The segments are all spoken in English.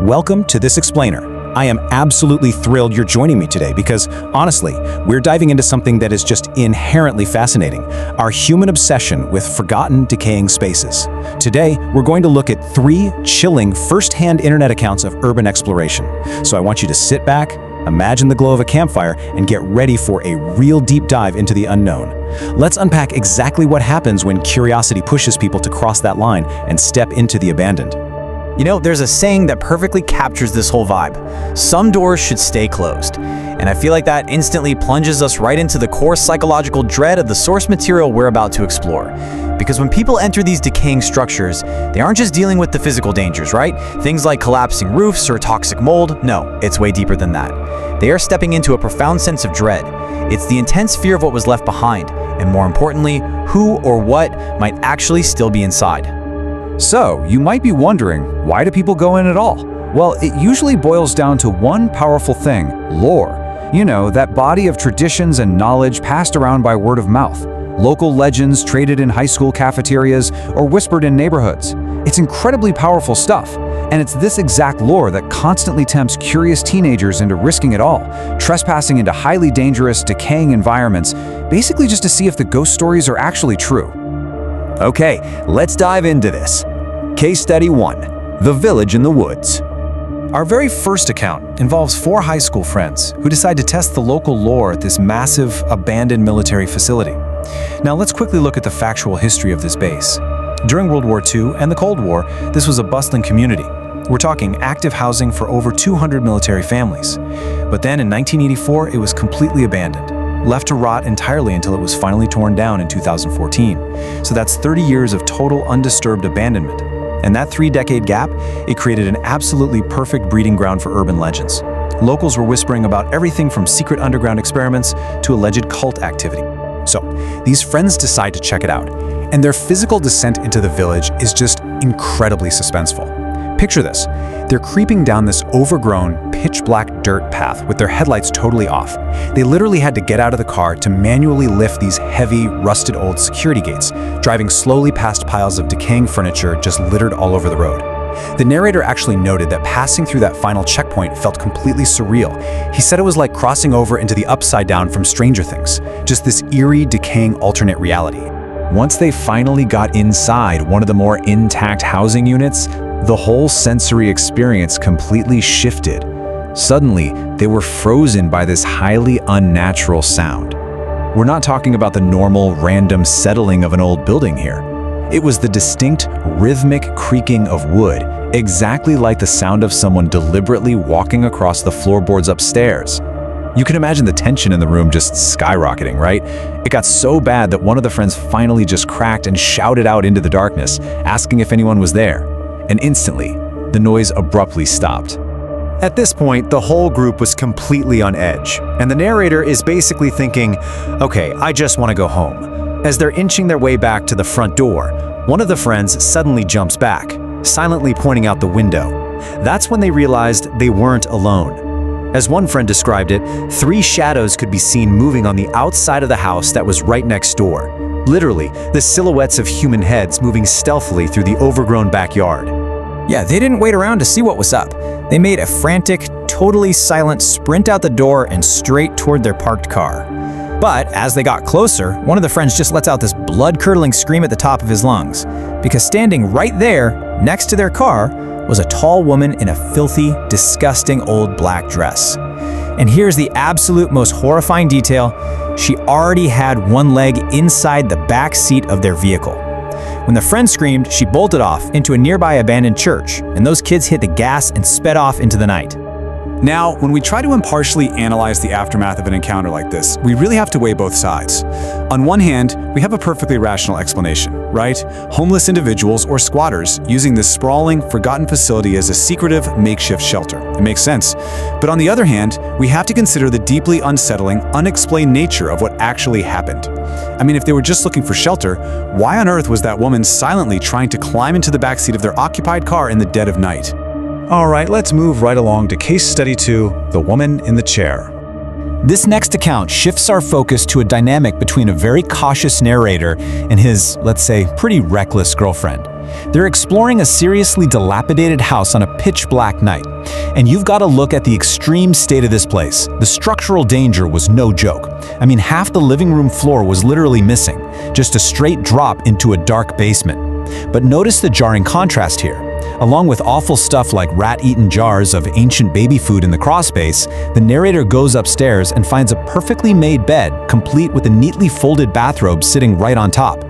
Welcome to This Explainer. I am absolutely thrilled you're joining me today because, honestly, we're diving into something that is just inherently fascinating, our human obsession with forgotten, decaying spaces. Today, we're going to look at 3 chilling first-hand internet accounts of urban exploration. So I want you to sit back, imagine the glow of a campfire, and get ready for a real deep dive into the unknown. Let's unpack exactly what happens when curiosity pushes people to cross that line and step into the abandoned. You know, there's a saying that perfectly captures this whole vibe. Some doors should stay closed. And I feel like that instantly plunges us right into the core psychological dread of the source material we're about to explore. Because when people enter these decaying structures, they aren't just dealing with the physical dangers, right? Things like collapsing roofs or toxic mold. No, it's way deeper than that. They are stepping into a profound sense of dread. It's the intense fear of what was left behind, and more importantly, who or what might actually still be inside. So, you might be wondering, why do people go in at all? Well, it usually boils down to one powerful thing: lore. You know, that body of traditions and knowledge passed around by word of mouth. Local legends traded in high school cafeterias or whispered in neighborhoods. It's incredibly powerful stuff, and it's this exact lore that constantly tempts curious teenagers into risking it all, trespassing into highly dangerous, decaying environments, basically just to see if the ghost stories are actually true. Okay, let's dive into this. Case Study 1. The Village in the Woods. Our very first account involves 4 high school friends who decide to test the local lore at this massive, abandoned military facility. Now let's quickly look at the factual history of this base. During World War II and the Cold War, this was a bustling community. We're talking active housing for over 200 military families. But then in 1984, it was completely abandoned, left to rot entirely until it was finally torn down in 2014. So that's 30 years of total undisturbed abandonment. And that 3-decade gap, it created an absolutely perfect breeding ground for urban legends. Locals were whispering about everything from secret underground experiments to alleged cult activity. So these friends decide to check it out, and their physical descent into the village is just incredibly suspenseful. Picture this. They're creeping down this overgrown, pitch-black dirt path with their headlights totally off. They literally had to get out of the car to manually lift these heavy, rusted old security gates, driving slowly past piles of decaying furniture just littered all over the road. The narrator actually noted that passing through that final checkpoint felt completely surreal. He said it was like crossing over into the Upside Down from Stranger Things, just this eerie, decaying alternate reality. Once they finally got inside one of the more intact housing units, the whole sensory experience completely shifted. Suddenly, they were frozen by this highly unnatural sound. We're not talking about the normal, random settling of an old building here. It was the distinct, rhythmic creaking of wood, exactly like the sound of someone deliberately walking across the floorboards upstairs. You can imagine the tension in the room just skyrocketing, right? It got so bad that one of the friends finally just cracked and shouted out into the darkness, asking if anyone was there. And instantly, the noise abruptly stopped. At this point, the whole group was completely on edge, and the narrator is basically thinking, okay, I just want to go home. As they're inching their way back to the front door, one of the friends suddenly jumps back, silently pointing out the window. That's when they realized they weren't alone. As one friend described it, 3 shadows could be seen moving on the outside of the house that was right next door. Literally, the silhouettes of human heads moving stealthily through the overgrown backyard. Yeah, they didn't wait around to see what was up. They made a frantic, totally silent sprint out the door and straight toward their parked car. But as they got closer, one of the friends just lets out this blood-curdling scream at the top of his lungs, because standing right there, next to their car, was a tall woman in a filthy, disgusting old black dress. And here's the absolute most horrifying detail: she already had one leg inside the back seat of their vehicle. When the friend screamed, she bolted off into a nearby abandoned church, and those kids hit the gas and sped off into the night. Now, when we try to impartially analyze the aftermath of an encounter like this, we really have to weigh both sides. On one hand, we have a perfectly rational explanation, right? Homeless individuals or squatters using this sprawling, forgotten facility as a secretive, makeshift shelter. It makes sense. But on the other hand, we have to consider the deeply unsettling, unexplained nature of what actually happened. I mean, if they were just looking for shelter, why on earth was that woman silently trying to climb into the backseat of their occupied car in the dead of night? All right, let's move right along to Case Study 2, The Woman in the Chair. This next account shifts our focus to a dynamic between a very cautious narrator and his, let's say, pretty reckless girlfriend. They're exploring a seriously dilapidated house on a pitch-black night. And you've got to look at the extreme state of this place. The structural danger was no joke. I mean, half the living room floor was literally missing, just a straight drop into a dark basement. But notice the jarring contrast here. Along with awful stuff like rat-eaten jars of ancient baby food in the crawlspace, the narrator goes upstairs and finds a perfectly made bed, complete with a neatly folded bathrobe sitting right on top.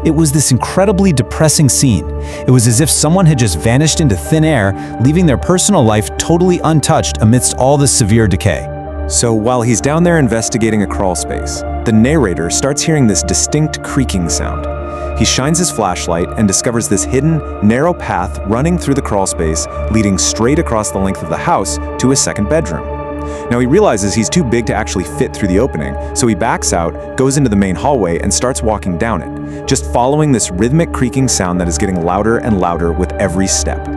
It was this incredibly depressing scene. It was as if someone had just vanished into thin air, leaving their personal life totally untouched amidst all the severe decay. So while he's down there investigating a crawlspace, the narrator starts hearing this distinct creaking sound. He shines his flashlight and discovers this hidden, narrow path running through the crawlspace, leading straight across the length of the house to his second bedroom. Now he realizes he's too big to actually fit through the opening, so he backs out, goes into the main hallway, and starts walking down it, just following this rhythmic creaking sound that is getting louder and louder with every step.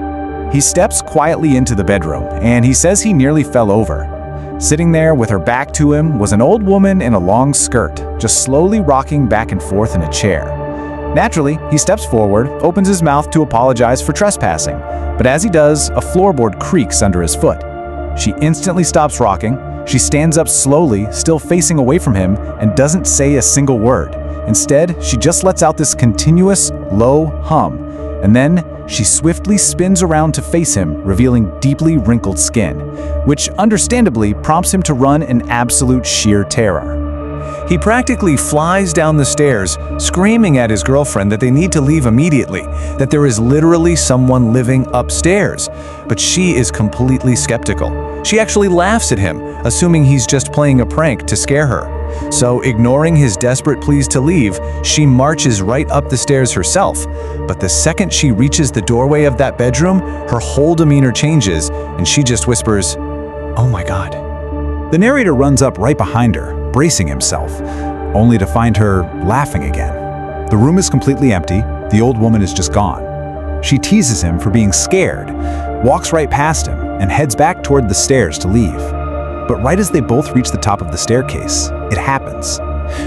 He steps quietly into the bedroom, and he says he nearly fell over. Sitting there with her back to him was an old woman in a long skirt, just slowly rocking back and forth in a chair. Naturally, he steps forward, opens his mouth to apologize for trespassing, but as he does, a floorboard creaks under his foot. She instantly stops rocking, she stands up slowly, still facing away from him, and doesn't say a single word. Instead, she just lets out this continuous, low hum, and then she swiftly spins around to face him, revealing deeply wrinkled skin, which understandably prompts him to run in absolute sheer terror. He practically flies down the stairs, screaming at his girlfriend that they need to leave immediately, that there is literally someone living upstairs. But she is completely skeptical. She actually laughs at him, assuming he's just playing a prank to scare her. So, ignoring his desperate pleas to leave, she marches right up the stairs herself. But the second she reaches the doorway of that bedroom, her whole demeanor changes, and she just whispers, "Oh my God." The narrator runs up right behind her, bracing himself, only to find her laughing again. The room is completely empty, the old woman is just gone. She teases him for being scared, walks right past him, and heads back toward the stairs to leave. But right as they both reach the top of the staircase, it happens.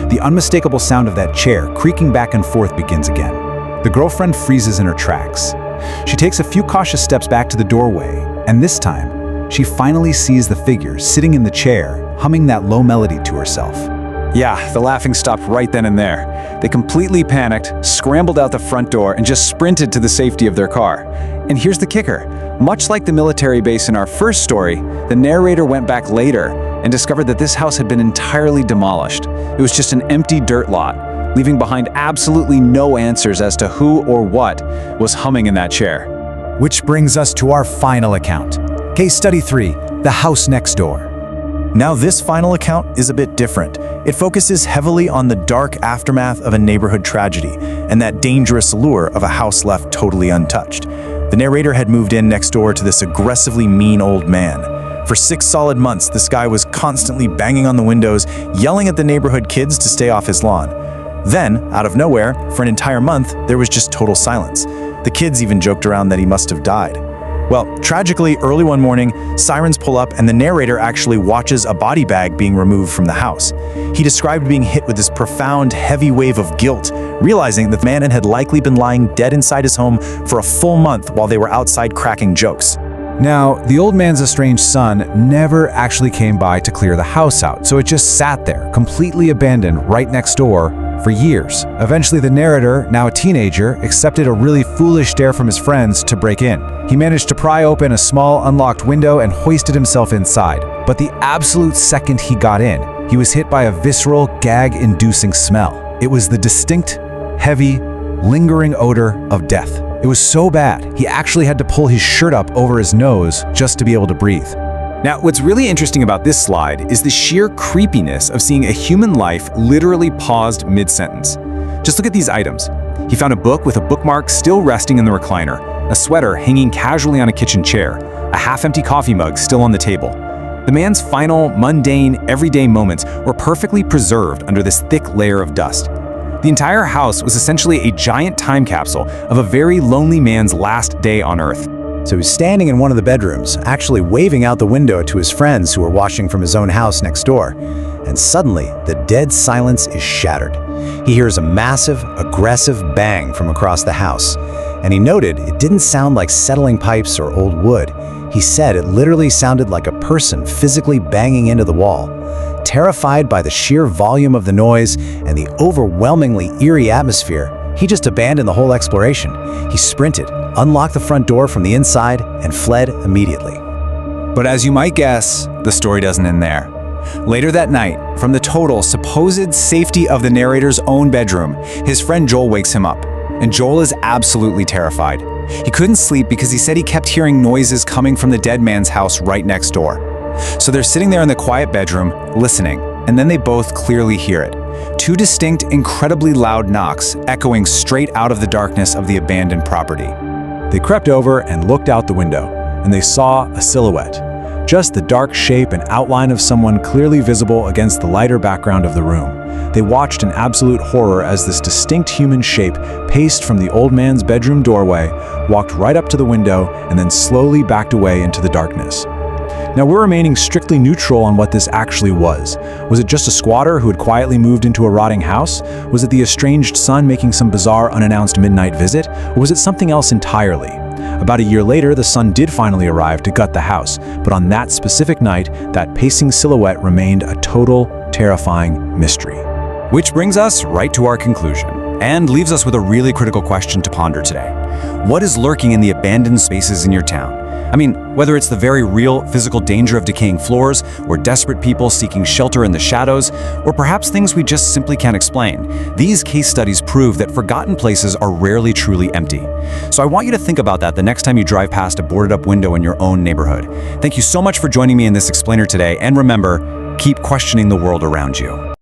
The unmistakable sound of that chair creaking back and forth begins again. The girlfriend freezes in her tracks. She takes a few cautious steps back to the doorway, and this time, she finally sees the figure sitting in the chair, humming that low melody to herself. Yeah, the laughing stopped right then and there. They completely panicked, scrambled out the front door, and just sprinted to the safety of their car. And here's the kicker. Much like the military base in our first story, the narrator went back later and discovered that this house had been entirely demolished. It was just an empty dirt lot, leaving behind absolutely no answers as to who or what was humming in that chair. Which brings us to our final account. Case Study 3, The House Next Door. Now this final account is a bit different. It focuses heavily on the dark aftermath of a neighborhood tragedy and that dangerous allure of a house left totally untouched. The narrator had moved in next door to this aggressively mean old man. For 6 solid months, this guy was constantly banging on the windows, yelling at the neighborhood kids to stay off his lawn. Then, out of nowhere, for an entire month, there was just total silence. The kids even joked around that he must have died. Well, tragically, early one morning, sirens pull up and the narrator actually watches a body bag being removed from the house. He described being hit with this profound, heavy wave of guilt, realizing that the man had likely been lying dead inside his home for a full month while they were outside cracking jokes. Now, the old man's estranged son never actually came by to clear the house out, so it just sat there, completely abandoned right next door, for years. Eventually, the narrator, now a teenager, accepted a really foolish dare from his friends to break in. He managed to pry open a small, unlocked window and hoisted himself inside. But the absolute second he got in, he was hit by a visceral, gag-inducing smell. It was the distinct, heavy, lingering odor of death. It was so bad, he actually had to pull his shirt up over his nose just to be able to breathe. Now, what's really interesting about this slide is the sheer creepiness of seeing a human life literally paused mid-sentence. Just look at these items. He found a book with a bookmark still resting in the recliner, a sweater hanging casually on a kitchen chair, a half-empty coffee mug still on the table. The man's final, mundane, everyday moments were perfectly preserved under this thick layer of dust. The entire house was essentially a giant time capsule of a very lonely man's last day on Earth. So he's standing in one of the bedrooms, actually waving out the window to his friends who are watching from his own house next door. And suddenly, the dead silence is shattered. He hears a massive, aggressive bang from across the house. and he noted it didn't sound like settling pipes or old wood. He said it literally sounded like a person physically banging into the wall. Terrified by the sheer volume of the noise and the overwhelmingly eerie atmosphere, he just abandoned the whole exploration. He sprinted, unlocked the front door from the inside, and fled immediately. But as you might guess, the story doesn't end there. Later that night, from the total supposed safety of the narrator's own bedroom, his friend Joel wakes him up. And Joel is absolutely terrified. He couldn't sleep because he said he kept hearing noises coming from the dead man's house right next door. So they're sitting there in the quiet bedroom, listening, and then they both clearly hear it. Two distinct, incredibly loud knocks echoing straight out of the darkness of the abandoned property. They crept over and looked out the window, and they saw a silhouette. Just the dark shape and outline of someone clearly visible against the lighter background of the room. They watched in absolute horror as this distinct human shape paced from the old man's bedroom doorway, walked right up to the window, and then slowly backed away into the darkness. Now, we're remaining strictly neutral on what this actually was. Was it just a squatter who had quietly moved into a rotting house? Was it the estranged son making some bizarre unannounced midnight visit? Or was it something else entirely? About a year later, the son did finally arrive to gut the house, but on that specific night, that pacing silhouette remained a total, terrifying mystery. Which brings us right to our conclusion, and leaves us with a really critical question to ponder today. What is lurking in the abandoned spaces in your town? I mean, whether it's the very real physical danger of decaying floors, or desperate people seeking shelter in the shadows, or perhaps things we just simply can't explain, these case studies prove that forgotten places are rarely truly empty. So I want you to think about that the next time you drive past a boarded-up window in your own neighborhood. Thank you so much for joining me in this explainer today, and remember, keep questioning the world around you.